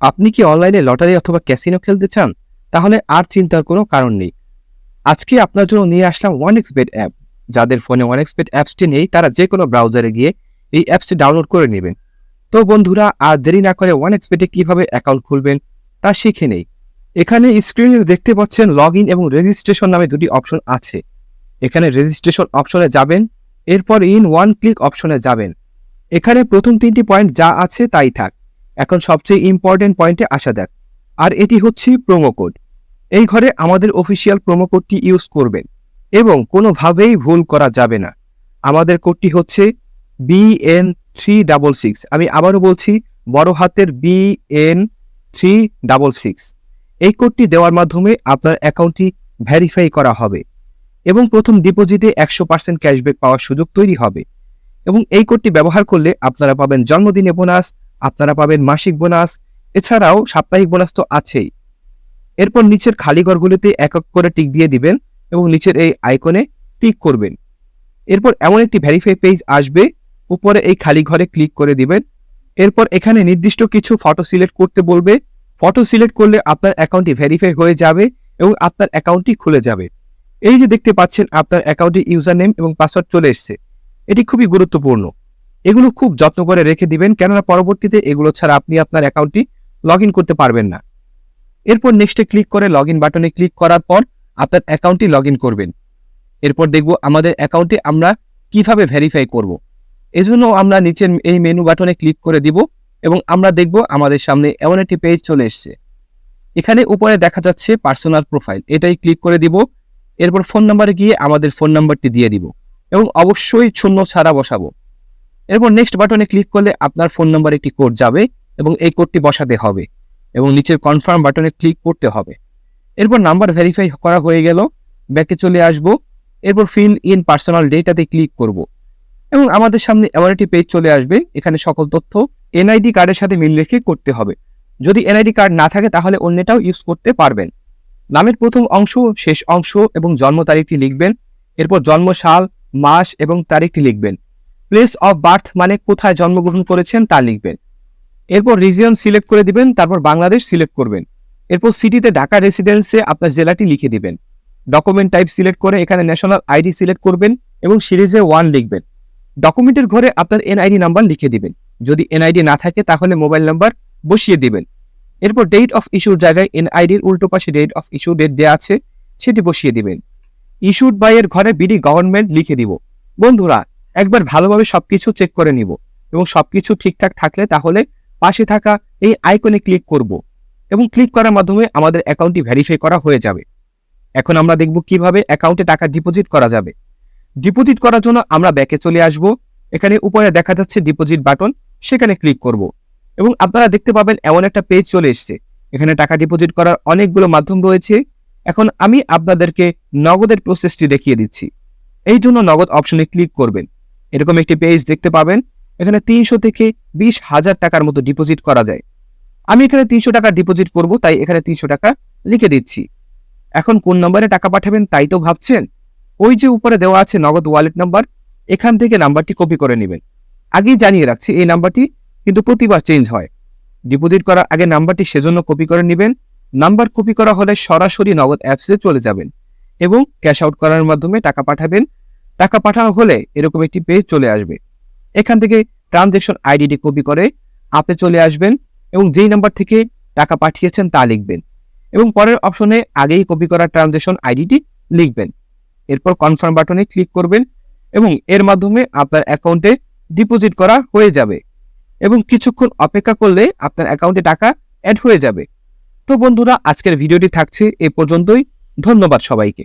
আপনি কি অনলাইনে লটারি অথবা ক্যাসিনো খেলতে চান? তাহলে আর চিন্তার কোনো কারণ নেই। আজকে আপনার জন্য নিয়ে আসলাম 1xBet অ্যাপ। যাদের ফোনে 1xBet অ্যাপসটি নেই তারা যে কোনো ব্রাউজারে গিয়ে এই অ্যাপসটি ডাউনলোড করে নেবেন। তো বন্ধুরা, আর দেরি না করে 1xBet এ কিভাবে অ্যাকাউন্ট খুলবেন তা শিখে নেই। এখানে স্ক্রিনে দেখতে পাচ্ছেন লগইন এবং রেজিস্ট্রেশন নামে দুটি অপশন আছে। এখানে রেজিস্ট্রেশন অপশনে যাবেন, এরপর ইন ওয়ান ক্লিক অপশনে যাবেন। এখানে প্রথম 3টি পয়েন্ট যা আছে তাই থাক। এখন সবচেয়ে ইম্পর্টেন্ট পয়েন্টে আসা যাক, আর এটি হচ্ছে প্রোমো কোড। এই ঘরে আমাদের অফিসিয়াল প্রোমো কোডটি ইউজ করবেন এবং কোনোভাবেই ভুল করা যাবে না। আমাদের কোডটি হচ্ছে BN366। আমি আবারও বলছি, বড় হাতের BN366। এই কোডটি দেওয়ার মাধ্যমে আপনার অ্যাকাউন্টটি ভেরিফাই করা হবে এবং প্রথম ডিপোজিটে 100% ক্যাশব্যাক পাওয়ার সুযোগ তৈরি হবে। এবং এই কোডটি ব্যবহার করলে আপনারা পাবেন জন্মদিনে বোনাস, আপনারা পাবেন মাসিক বোনাস, এছাড়াও সাপ্তাহিক বোনাস তো আছেই। এরপর নিচের খালি ঘরগুলিতে এক এক করে টিক দিয়ে দিবেন এবং নিচের এই আইকনে ক্লিক করবেন। এরপর এমন একটি ভেরিফাই পেজ আসবে, উপরে এই খালি ঘরে ক্লিক করে দিবেন। এরপর এখানে নির্দিষ্ট কিছু ফটো সিলেক্ট করতে বলবে। ফটো সিলেক্ট করলে আপনার অ্যাকাউন্টটি ভেরিফাই হয়ে যাবে এবং আপনার অ্যাকাউন্টটি খুলে যাবে। এই যে দেখতে পাচ্ছেন আপনার অ্যাকাউন্টে ইউজার নেম এবং পাসওয়ার্ড চলে এসেছে। এটি খুবই গুরুত্বপূর্ণ। এগুলো খুব যত্ন করে রেখে দিবেন, কেননা পরবর্তীতে এগুলো ছাড়া আপনি আপনার অ্যাকাউন্টটি লগ ইন করতে পারবেন না। এরপর নেক্সটে ক্লিক করে লগ ইন বাটনে ক্লিক করার পর আপনার অ্যাকাউন্টটি লগ ইন করবেন। এরপর দেখব আমাদের অ্যাকাউন্টে আমরা কিভাবে ভেরিফাই করব। এজন্য আমরা নিচের এই মেনু বাটনে ক্লিক করে দিব এবং আমরা দেখব আমাদের সামনে এমন একটি পেজ চলে এসেছে। এখানে উপরে দেখা যাচ্ছে পার্সোনাল প্রোফাইল, এটাই ক্লিক করে দিব। এরপর ফোন নাম্বারে গিয়ে আমাদের ফোন নাম্বারটি দিয়ে দিব এবং অবশ্যই শূন্য ছাড়া বসাবো। এরপর নেক্সট বাটনে ক্লিক করলে আপনার ফোন নাম্বারে একটি কোড যাবে এবং এই কোডটি বসাতে হবে এবং নিচের কনফার্ম বাটনে ক্লিক করতে হবে। এরপর নাম্বার ভেরিফাই করা হয়ে গেল, ব্যাকে চলে আসব। এরপর ফিল ইন পার্সোনাল ডেটাতে ক্লিক করব এবং আমাদের সামনে এমন একটি পেজ চলে আসবে। এখানে সকল তথ্য এনআইডি কার্ডের সাথে মিল রেখে করতে হবে। যদি এনআইডি কার্ড না থাকে তাহলে অন্যটাও ইউজ করতে পারবেন। নামের প্রথম অংশ, শেষ অংশ এবং জন্ম তারিখটি লিখবেন। এরপর জন্ম সাল, মাস এবং তারিখটি লিখবেন। প্লেস অফ বার্থ মানে কোথায় জন্মগ্রহণ করেছেন তা লিখবেন। এরপর রিজিয়ন সিলেক্ট করে দিবেন, তারপর বাংলাদেশ সিলেক্ট করবেন। এরপর সিটিতে ঢাকা রেসিডেন্সে আপনার জেলাটি লিখে দিবেন। ডকুমেন্ট টাইপ সিলেক্ট করে এখানে ন্যাশনাল আইডি সিলেক্ট করবেন এবং সিরিজে 1 লিখবেন। ডকুমেন্টের ঘরে আপনার এনআইডি নাম্বার লিখে দিবেন। যদি এনআইডি না থাকে তাহলে মোবাইল নাম্বার বসিয়ে দিবেন। এরপর ডেট অফ ইস্যুর জায়গায় এনআইডির উল্টো পাশে ডেট অফ ইস্যু ডেট দেওয়া আছে, সেটি বসিয়ে দিবেন। ইস্যুড বাই এর ঘরে বিডি গভর্নমেন্ট লিখে দিব। বন্ধুরা, একবার ভালোভাবে সবকিছু চেক করে নিব এবং সবকিছু ঠিকঠাক থাকলে তাহলে পাশে থাকা এই আইকনে ক্লিক করব এবং ক্লিক করার মাধ্যমে আমাদের অ্যাকাউন্টটি ভেরিফাই করা হয়ে যাবে। এখন আমরা দেখব কিভাবে অ্যাকাউন্টে টাকা ডিপোজিট করা যাবে। ডিপোজিট করার জন্য আমরা ব্যাকে চলে আসব। এখানে উপরে দেখা যাচ্ছে ডিপোজিট বাটন, সেখানে ক্লিক করব এবং আপনারা দেখতে পাবেন এমন একটা পেজ চলে এসেছে। এখানে টাকা ডিপোজিট করার অনেকগুলো মাধ্যম রয়েছে। এখন আমি আপনাদেরকে নগদের প্রসেসটি দেখিয়ে দিচ্ছি। এই জন্য নগদ অপশনে ক্লিক করবেন। এরকম একটি পেজ দেখতে পাবেন। এখানে 300 থেকে 20,000 টাকার মতো ডিপোজিট করা যায়। আমি এখানে 300 টাকা ডিপোজিট করব, তাই এখানে 300 টাকা লিখে দিচ্ছি। এখন কোন নম্বরে টাকা পাঠাবেন তাই তো ভাবছেন? ওই যে উপরে দেওয়া আছে নগদ ওয়ালেট নাম্বার, এখান থেকে নাম্বারটি কপি করে নেবেন। আগেই জানিয়ে রাখছি, এই নাম্বারটি কিন্তু প্রতিবার চেঞ্জ হয়। ডিপোজিট করার আগে নাম্বারটি সেজন্য কপি করে নেবেন। নাম্বার কপি করা হলে সরাসরি নগদ অ্যাপসে চলে যাবেন এবং ক্যাশ আউট করার মাধ্যমে টাকা পাঠাবেন। টাকা পাঠানো হলে এরকম একটি পেজ চলে আসবে। এখান থেকে ট্রানজ্যাকশন আইডিটি কপি করে আপনি চলে আসবেন এবং যেই নাম্বার থেকে টাকা পাঠিয়েছেন তা লিখবেন এবং পরের অপশনে আগেই কপি করা ট্রানজ্যাকশন আইডিটি লিখবেন। এরপর কনফার্ম বাটনে ক্লিক করবেন এবং এর মাধ্যমে আপনার অ্যাকাউন্টে ডিপোজিট করা হয়ে যাবে এবং কিছুক্ষণ অপেক্ষা করলে আপনার অ্যাকাউন্টে টাকা অ্যাড হয়ে যাবে। তো বন্ধুরা, আজকের ভিডিওটি থাকছে এ পর্যন্তই। ধন্যবাদ সবাইকে।